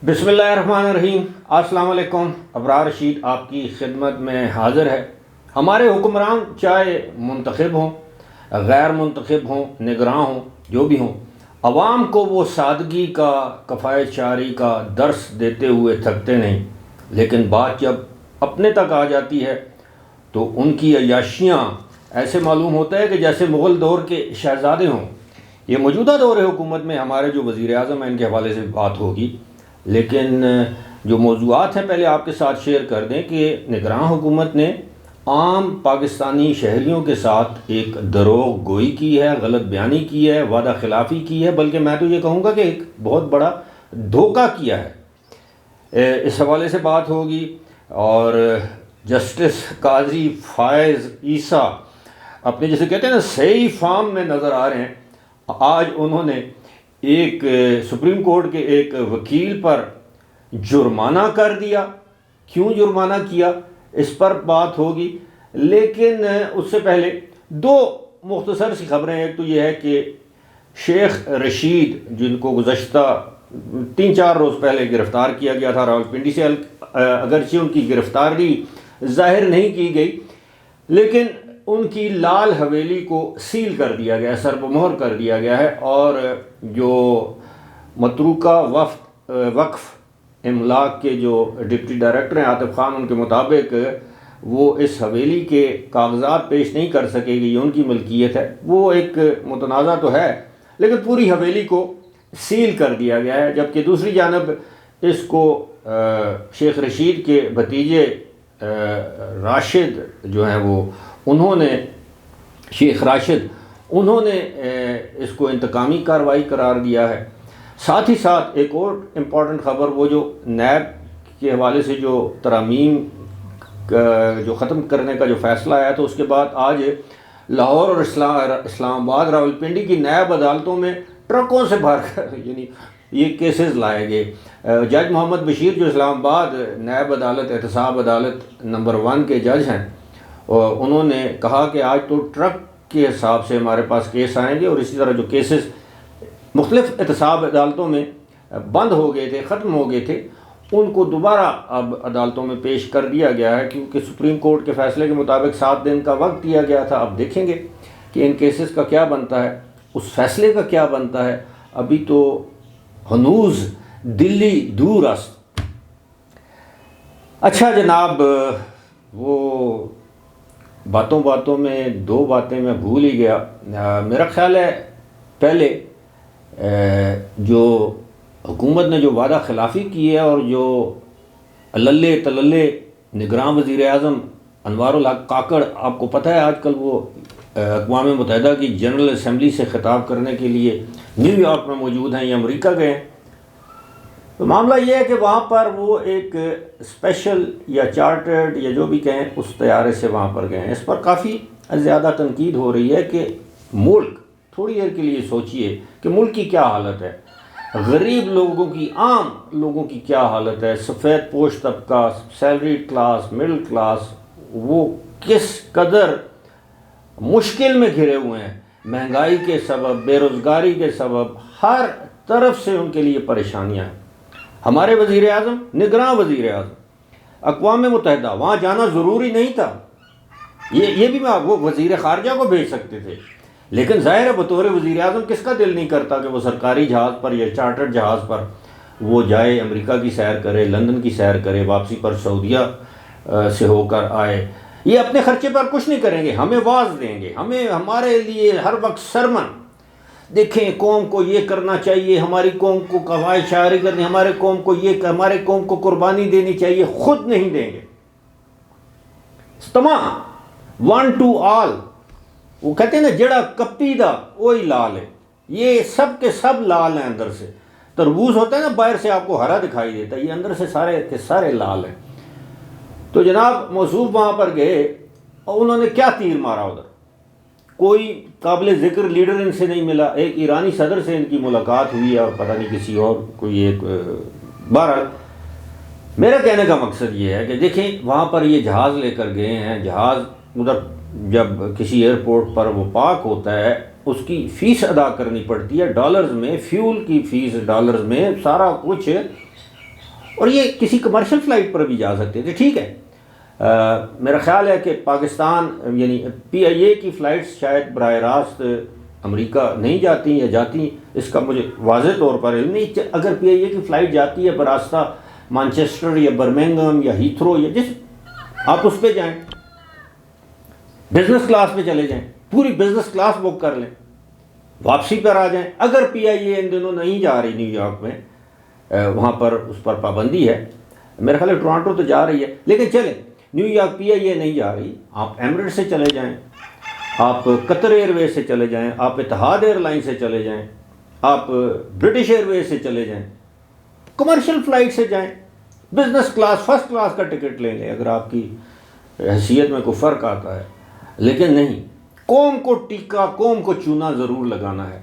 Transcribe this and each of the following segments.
بسم اللہ الرحمن الرحیم۔ السلام علیکم۔ ابرار رشید آپ کی خدمت میں حاضر ہے۔ ہمارے حکمران چاہے منتخب ہوں، غیر منتخب ہوں، نگراں ہوں، جو بھی ہوں، عوام کو وہ سادگی کا، کفایت شعری کا درس دیتے ہوئے تھکتے نہیں، لیکن بات جب اپنے تک آ جاتی ہے تو ان کی عیاشیاں ایسے معلوم ہوتا ہے کہ جیسے مغل دور کے شہزادے ہوں۔ یہ موجودہ دور حکومت میں ہمارے جو وزیر اعظم ہیں ان کے حوالے سے بات ہوگی، لیکن جو موضوعات ہیں پہلے آپ کے ساتھ شیئر کر دیں کہ نگراں حکومت نے عام پاکستانی شہریوں کے ساتھ ایک دروغ گوئی کی ہے، غلط بیانی کی ہے، وعدہ خلافی کی ہے، بلکہ میں تو یہ کہوں گا کہ ایک بہت بڑا دھوکہ کیا ہے۔ اس حوالے سے بات ہوگی۔ اور جسٹس قاضی فائز عیسیٰ اپنے جسے کہتے ہیں نا صحیح فارم میں نظر آ رہے ہیں۔ آج انہوں نے ایک سپریم کورٹ کے ایک وکیل پر جرمانہ کر دیا۔ کیوں جرمانہ کیا اس پر بات ہوگی، لیکن اس سے پہلے دو مختصر سی خبریں۔ ایک تو یہ ہے کہ شیخ رشید جن کو گزشتہ 3-4 روز پہلے گرفتار کیا گیا تھا راولپنڈی سے، اگرچہ ان کی گرفتاری ظاہر نہیں کی گئی، لیکن ان کی لال حویلی کو سیل کر دیا گیا ہے، سر پہ مہر کر دیا گیا ہے، اور جو متروکہ وقف املاک کے جو ڈپٹی ڈائریکٹر ہیں عاطف خان، ان کے مطابق وہ اس حویلی کے کاغذات پیش نہیں کر سکے گی، یہ ان کی ملکیت ہے۔ وہ ایک متنازع تو ہے، لیکن پوری حویلی کو سیل کر دیا گیا ہے، جبکہ دوسری جانب اس کو شیخ رشید کے بھتیجے راشد جو ہیں وہ انہوں نے شیخ راشد انہوں نے اس کو انتقامی کارروائی قرار دیا ہے۔ ساتھ ہی ساتھ ایک اور امپورٹنٹ خبر، وہ جو نیب کے حوالے سے جو ترامیم جو ختم کرنے کا جو فیصلہ آیا تو اس کے بعد آج لاہور اور اسلام آباد راولپنڈی کی نیب عدالتوں میں ٹرکوں سے بھر کر یعنی یہ کیسز لائے گئے۔ جج محمد بشیر جو اسلام آباد نیب عدالت احتساب عدالت نمبر 1 کے جج ہیں، انہوں نے کہا کہ آج تو ٹرک کے حساب سے ہمارے پاس کیس آئیں گے، اور اسی طرح جو کیسز مختلف احتساب عدالتوں میں بند ہو گئے تھے، ختم ہو گئے تھے، ان کو دوبارہ اب عدالتوں میں پیش کر دیا گیا ہے، کیونکہ سپریم کورٹ کے فیصلے کے مطابق 7 دن کا وقت دیا گیا تھا۔ اب دیکھیں گے کہ ان کیسز کا کیا بنتا ہے، اس فیصلے کا کیا بنتا ہے۔ ابھی تو ہنوز دلی دور است۔ اچھا جناب، وہ باتوں باتوں میں 2 باتیں میں بھول ہی گیا۔ میرا خیال ہے پہلے جو حکومت نے جو وعدہ خلافی کی ہے، اور جو الللے تللے نگراں وزیر اعظم انوار الحق کاکڑ، آپ کو پتہ ہے آج کل وہ اقوام متحدہ کی جنرل اسمبلی سے خطاب کرنے کے لیے نیو یارک میں موجود ہیں یا امریکہ گئے ہیں۔ تو معاملہ یہ ہے کہ وہاں پر وہ ایک اسپیشل یا چارٹرڈ یا جو بھی کہیں اس طیارے سے وہاں پر گئے ہیں۔ اس پر کافی زیادہ تنقید ہو رہی ہے کہ ملک تھوڑی دیر کے لیے سوچئے کہ ملک کی کیا حالت ہے، غریب لوگوں کی، عام لوگوں کی کیا حالت ہے، سفید پوش طبقہ، سیلری کلاس، مڈل کلاس، وہ کس قدر مشکل میں گھرے ہوئے ہیں، مہنگائی کے سبب، بے روزگاری کے سبب، ہر طرف سے ان کے لیے پریشانیاں ہیں۔ ہمارے وزیر اعظم، نگراں وزیر اعظم، اقوام متحدہ، وہاں جانا ضروری نہیں تھا، یہ بھی وہ وزیر خارجہ کو بھیج سکتے تھے، لیکن ظاہر ہے بطور وزیر اعظم کس کا دل نہیں کرتا کہ وہ سرکاری جہاز پر یا چارٹرڈ جہاز پر وہ جائے، امریکہ کی سیر کرے، لندن کی سیر کرے، واپسی پر سعودیہ سے ہو کر آئے۔ یہ اپنے خرچے پر کچھ نہیں کریں گے، ہمیں واعظ دیں گے، ہمارے لیے ہر وقت سرمن، دیکھیں قوم کو یہ کرنا چاہیے، ہماری قوم کو کفایت شعری کرنی، ہمارے قوم کو قربانی دینی چاہیے، خود نہیں دیں گے۔ تمام 1 to all، وہ کہتے ہیں نا جڑا کپی دا وہی لال ہے، یہ سب کے سب لال ہیں اندر سے۔ تربوز ہوتا ہے نا باہر سے آپ کو ہرا دکھائی دیتا ہے، یہ اندر سے سارے کے سارے لال ہیں۔ تو جناب موصوف وہاں پر گئے اور انہوں نے کیا تیر مارا ادھر، کوئی قابل ذکر لیڈر ان سے نہیں ملا۔ ایک ایرانی صدر سے ان کی ملاقات ہوئی ہے، اور پتہ نہیں کسی اور کوئی ایک، بہرحال میرا کہنے کا مقصد یہ ہے کہ دیکھیں وہاں پر یہ جہاز لے کر گئے ہیں، جہاز ادھر جب کسی ایئرپورٹ پر وہ پارک ہوتا ہے اس کی فیس ادا کرنی پڑتی ہے ڈالرز میں، فیول کی فیس ڈالرز میں، سارا کچھ اور یہ کسی کمرشل فلائٹ پر بھی جا سکتے تھے. ٹھیک ہے، میرا خیال ہے کہ پاکستان یعنی PIA کی فلائٹس شاید براہ راست امریکہ نہیں جاتی یا جاتی، اس کا مجھے واضح طور پر علم نہیں. اگر PIA کی فلائٹ جاتی ہے براستہ مانچسٹر یا برمنگھم یا ہیتھرو یا جس، آپ اس پہ جائیں، بزنس کلاس پہ چلے جائیں، پوری بزنس کلاس بک کر لیں، واپسی پر آ جائیں. اگر PIA ان دنوں نہیں جا رہی نیو یارک میں، وہاں پر اس پر پابندی ہے، میرا خیال ہے ٹورانٹو تو جا رہی ہے، لیکن چلیں نیو یارک PIA نہیں جا رہی، آپ ایمریٹ سے چلے جائیں، آپ قطر ایئر ویز سے چلے جائیں، آپ اتحاد ایئر لائن سے چلے جائیں، آپ برٹش ایئر ویز سے چلے جائیں، کمرشل فلائٹ سے جائیں، بزنس کلاس فرسٹ کلاس کا ٹکٹ لے لیں اگر آپ کی حیثیت میں کوئی فرق آتا ہے. لیکن نہیں، قوم کو ٹیکا، قوم کو چونا ضرور لگانا ہے.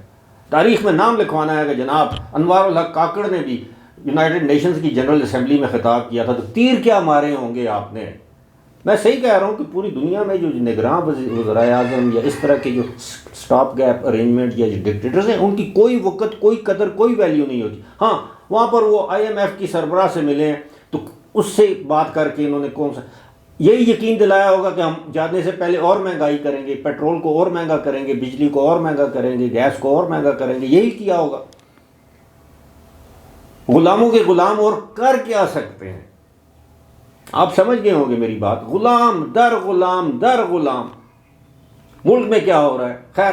تاریخ میں نام لکھوانا ہے کہ جناب انوار الحق کاکڑ نے بھی یونائٹڈ نیشنز کی جنرل اسمبلی میں خطاب کیا تھا تو تیر کیا مارے ہوں گے آپ نے. میں صحیح کہہ رہا ہوں کہ پوری دنیا میں جو نگراں وزرائے اعظم یا اس طرح کے جو سٹاپ گیپ ارینجمنٹ یا جو ڈکٹیٹرز ہیں، ان کی کوئی وقت، کوئی قدر، کوئی ویلیو نہیں ہوتی. ہاں، وہاں پر وہ IMF کی سربراہ سے ملے ہیں تو اس سے بات کر کے انہوں نے کون سا یہی یقین دلایا ہوگا کہ ہم جانے سے پہلے اور مہنگائی کریں گے، پیٹرول کو اور مہنگا کریں گے، بجلی کو اور مہنگا کریں گے، گیس کو اور مہنگا کریں گے، یہی کیا ہوگا. غلاموں کے غلام اور کر کیا سکتے ہیں؟ آپ سمجھ گئے ہوں گے میری بات. غلام در غلام در غلام. ملک میں کیا ہو رہا ہے؟ خیر،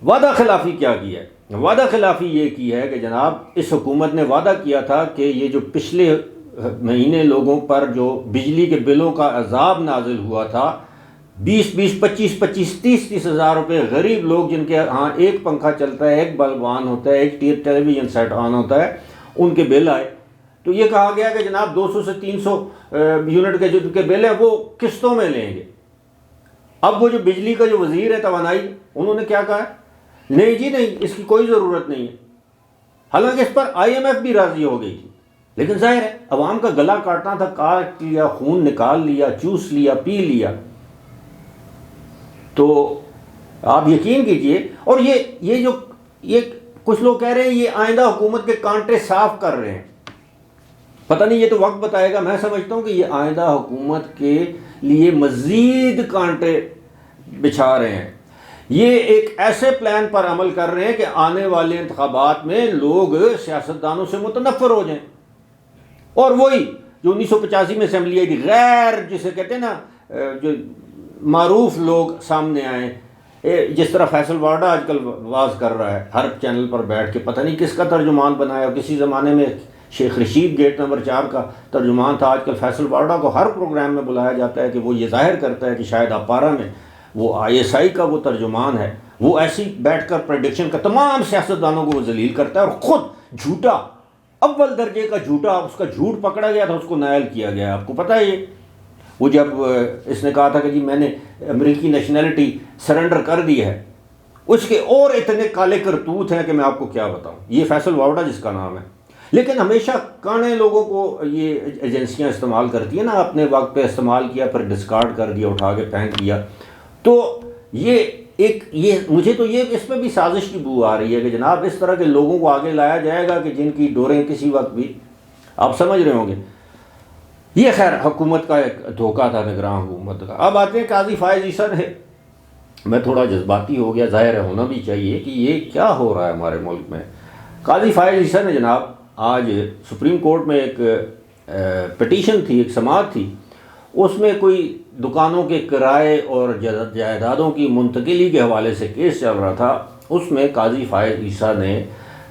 وعدہ خلافی کیا کی ہے؟ وعدہ خلافی یہ کی ہے کہ جناب اس حکومت نے وعدہ کیا تھا کہ یہ جو پچھلے مہینے لوگوں پر جو بجلی کے بلوں کا عذاب نازل ہوا تھا، 20 25 30 ہزار روپے، غریب لوگ جن کے ہاں ایک پنکھا چلتا ہے، ایک بلب آن ہوتا ہے، ایک ٹیلی ویژن سیٹ آن ہوتا ہے، ان کے بل آئے. تو یہ کہا گیا کہ جناب 200 سے 300 یونٹ کے جو کے بل ہیں وہ قسطوں میں لیں گے. اب وہ جو بجلی کا جو وزیر ہے توانائی، انہوں نے کیا کہا ہے؟ نہیں جی نہیں، اس کی کوئی ضرورت نہیں ہے. حالانکہ اس پر IMF بھی راضی ہو گئی تھی، لیکن ظاہر ہے عوام کا گلا کاٹنا تھا، کاٹ لیا، خون نکال لیا، چوس لیا، پی لیا. تو آپ یقین کیجئے. اور یہ کچھ لوگ کہہ رہے ہیں یہ آئندہ حکومت کے کانٹے صاف کر رہے ہیں. پتہ نہیں، یہ تو وقت بتائے گا. میں سمجھتا ہوں کہ یہ آئندہ حکومت کے لیے مزید کانٹے بچھا رہے ہیں. یہ ایک ایسے پلان پر عمل کر رہے ہیں کہ آنے والے انتخابات میں لوگ سیاستدانوں سے متنفر ہو جائیں. اور وہی جو 1985 میں اسمبلی آئی تھی، غیر جسے کہتے ہیں نا جو معروف لوگ سامنے آئیں، جس طرح فیصل وارڈا آج کل واز کر رہا ہے ہر چینل پر بیٹھ کے، پتہ نہیں کس کا ترجمان بنایا. کسی زمانے میں شیخ رشید گیٹ نمبر 4 کا ترجمان تھا، آج کل فیصل وارڈا کو ہر پروگرام میں بلایا جاتا ہے کہ وہ یہ ظاہر کرتا ہے کہ شاید اپارا میں وہ ISI کا وہ ترجمان ہے. وہ ایسی بیٹھ کر پریڈکشن کا تمام سیاستدانوں کو وہ ذلیل کرتا ہے، اور خود جھوٹا، اول درجے کا جھوٹا، اس کا جھوٹ پکڑا گیا تھا، اس کو نائل کیا گیا. آپ کو پتہ ہے یہ وہ جب اس نے کہا تھا کہ جی میں نے امریکی نیشنلٹی سرنڈر کر دی ہے، اس کے اور اتنے کالے کرتوت ہیں کہ میں آپ کو کیا بتاؤں. یہ فیصل وارڈا جس کا نام ہے. لیکن ہمیشہ کانے لوگوں کو یہ ایجنسیاں استعمال کرتی ہیں نا، اپنے وقت پہ استعمال کیا پھر ڈسکارڈ کر دیا، اٹھا کے پھینک دیا. تو یہ مجھے تو یہ اس میں بھی سازش کی بو آ رہی ہے کہ جناب اس طرح کے لوگوں کو آگے لایا جائے گا کہ جن کی ڈوریں کسی وقت بھی، آپ سمجھ رہے ہوں گے. یہ خیر حکومت کا ایک دھوکہ تھا، نگراں حکومت کا. اب آتے ہیں قاضی فائز عیسیٰ ہے. میں تھوڑا جذباتی ہو گیا، ظاہر ہے ہونا بھی چاہیے کہ یہ کیا ہو رہا ہے ہمارے ملک میں. قاضی فائز عیسیٰ نے جناب آج سپریم کورٹ میں ایک پٹیشن تھی، ایک سماعت تھی، اس میں کوئی دکانوں کے کرائے اور جائیدادوں کی منتقلی کے حوالے سے کیس چل رہا تھا. اس میں قاضی فائز عیسیٰ نے،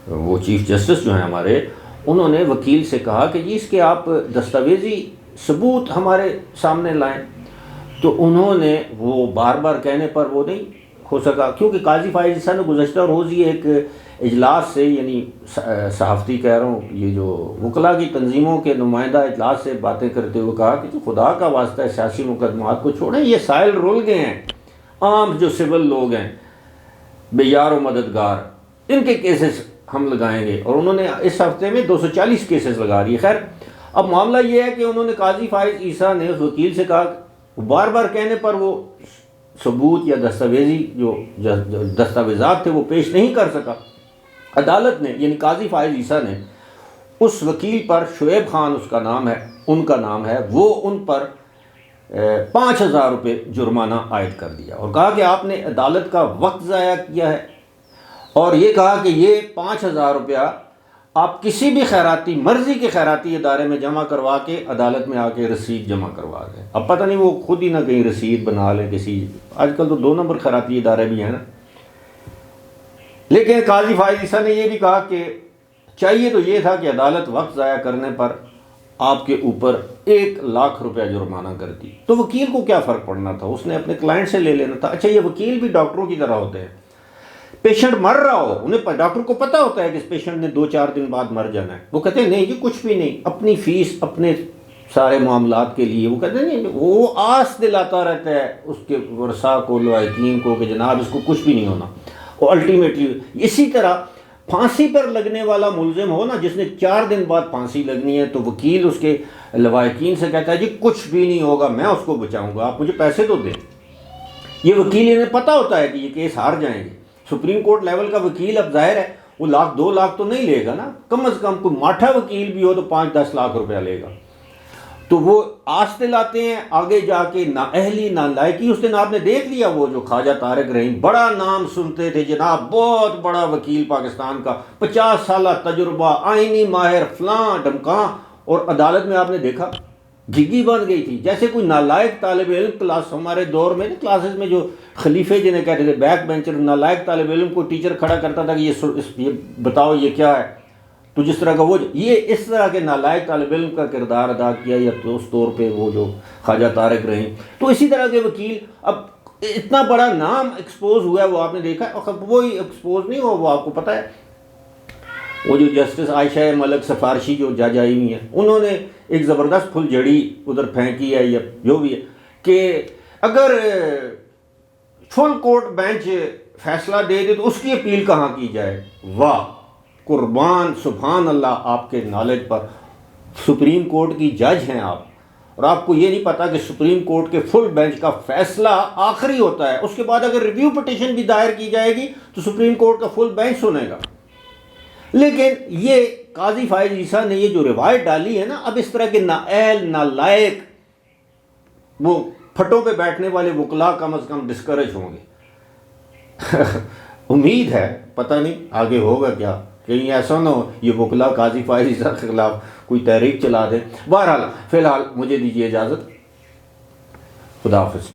وہ چیف جسٹس جو ہیں ہمارے، انہوں نے وکیل سے کہا کہ جی اس کے آپ دستاویزی ثبوت ہمارے سامنے لائیں. تو انہوں نے وہ بار بار کہنے پر وہ نہیں ہو سکا، کیونکہ قاضی فائز عیسیٰ نے گزشتہ روز یہ ایک اجلاس سے، یعنی صحافتی کہہ رہا ہوں، یہ جو وکلاء کی تنظیموں کے نمائندہ اجلاس سے باتیں کرتے ہوئے کہا کہ جو خدا کا واسطہ ہے سیاسی مقدمات کو چھوڑیں، یہ سائل رول گئے ہیں، عام جو سول لوگ ہیں بے یار و مددگار، ان کے کیسز ہم لگائیں گے. اور انہوں نے اس ہفتے میں 240 کیسز لگا رہی ہے. خیر اب معاملہ یہ ہے کہ انہوں نے قاضی فائز عیسیٰ نے وکیل سے کہا، بار بار کہنے پر وہ ثبوت یا دستاویزی جو دستاویزات تھے وہ پیش نہیں کر سکا. عدالت نے، یعنی قاضی فائز عیسیٰ نے اس وکیل پر، شعیب خان اس کا نام ہے، ان کا نام ہے، وہ ان پر 5,000 روپے جرمانہ عائد کر دیا اور کہا کہ آپ نے عدالت کا وقت ضائع کیا ہے، اور یہ کہا کہ یہ 5,000 روپیہ آپ کسی بھی خیراتی، مرضی کے خیراتی ادارے میں جمع کروا کے عدالت میں آ کے رسید جمع کروا دیں۔ اب پتہ نہیں وہ خود ہی نہ کہیں رسید بنا لیں کسی، آج کل تو 2 نمبر خیراتی ادارے بھی ہیں نا۔ لیکن قاضی فائز عیسیٰ نے یہ بھی کہا کہ چاہیے تو یہ تھا کہ عدالت وقت ضائع کرنے پر آپ کے اوپر 1,00,000 روپیہ جرمانہ کرتی، تو وکیل کو کیا فرق پڑنا تھا، اس نے اپنے کلائنٹ سے لے لینا تھا۔ اچھا، یہ وکیل بھی ڈاکٹروں کی طرح ہوتے ہیں، پیشنٹ مر رہا ہو، انہیں ڈاکٹر کو پتہ ہوتا ہے کہ اس پیشنٹ نے 2-4 دن بعد مر جانا ہے، وہ کہتے ہیں نہیں جی کچھ بھی نہیں، اپنی فیس اپنے سارے معاملات کے لیے وہ کہتے ہیں نہیں، وہ آس دلاتا رہتا ہے اس کے ورثاء کو، لواحقین کو، کہ جناب اس کو کچھ بھی نہیں ہونا، اور الٹیمیٹلی اسی طرح پھانسی پر لگنے والا ملزم ہو نا، جس نے 4 دن بعد پھانسی لگنی ہے، تو وکیل اس کے لواحقین سے کہتا ہے جی کچھ بھی نہیں ہوگا، میں اس کو بچاؤں گا، آپ مجھے پیسے تو دیں۔ یہ وکیل انہیں پتہ ہوتا ہے کہ یہ کیس ہار جائیں گے۔ سپریم کورٹ لیول کا وکیل اب ظاہر ہے وہ 1,00,000-2,00,000 تو نہیں لے گا نا، کم از کم کوئی ماٹھا وکیل بھی ہو تو 5-10 لاکھ روپیہ لے گا، تو وہ آس دلاتے ہیں آگے جا کے نااہلی نالائقی۔ اس دن آپ نے دیکھ لیا وہ جو خواجہ طارق رحیم، بڑا نام سنتے تھے جناب، بہت بڑا وکیل پاکستان کا، 50 سالہ تجربہ، آئینی ماہر، فلاں ڈمکاں، اور عدالت میں آپ نے دیکھا گھگی بن گئی تھی، جیسے کوئی نالائق طالب علم کلاس، ہمارے دور میں کلاسز میں جو خلیفے جنہیں کہتے تھے بیک بینچر، نالائق طالب علم کو ٹیچر کھڑا کرتا تھا کہ یہ بتاؤ یہ کیا ہے، تو جس طرح کا وہ یہ اس طرح کے نالائق طالب علم کا کردار ادا کیا، یا تو اس طور پہ وہ جو خواجہ طارق رحیم، تو اسی طرح کے وکیل اب اتنا بڑا نام ایکسپوز ہوا ہے، وہ آپ نے دیکھا ہے، اور وہی ایکسپوز نہیں ہوا، وہ آپ کو پتہ ہے وہ جو جسٹس عائشہ ملک سفارشی جو جج آئی ہوئی ہیں، انہوں نے ایک زبردست پھل جھڑی ادھر پھینکی ہے، یا جو بھی ہے، کہ اگر فل کورٹ بینچ فیصلہ دے دے تو اس کی اپیل کہاں کی جائے۔ واہ، قربان سبحان اللہ آپ کے نالج پر، سپریم کورٹ کی جج ہیں آپ، اور آپ کو یہ نہیں پتا کہ سپریم کورٹ کے فل بینچ کا فیصلہ آخری ہوتا ہے، اس کے بعد اگر ریویو پٹیشن بھی دائر کی جائے گی تو سپریم کورٹ کا فل بینچ سنے گا۔ لیکن یہ قاضی فائز عیسیٰ نے یہ جو روایت ڈالی ہے نا، اب اس طرح کے نااہل نالائق وہ پھٹوں پہ بیٹھنے والے وکلا کم از کم ڈسکریج ہوں گے۔ امید ہے، پتہ نہیں آگے ہوگا کیا، کہیں ایسا نہ ہو یہ وکلا قاضی فائز عیسیٰ کے خلاف کوئی تحریک چلا دے۔ بہرحال فی الحال مجھے دیجیے اجازت، خدا حافظ۔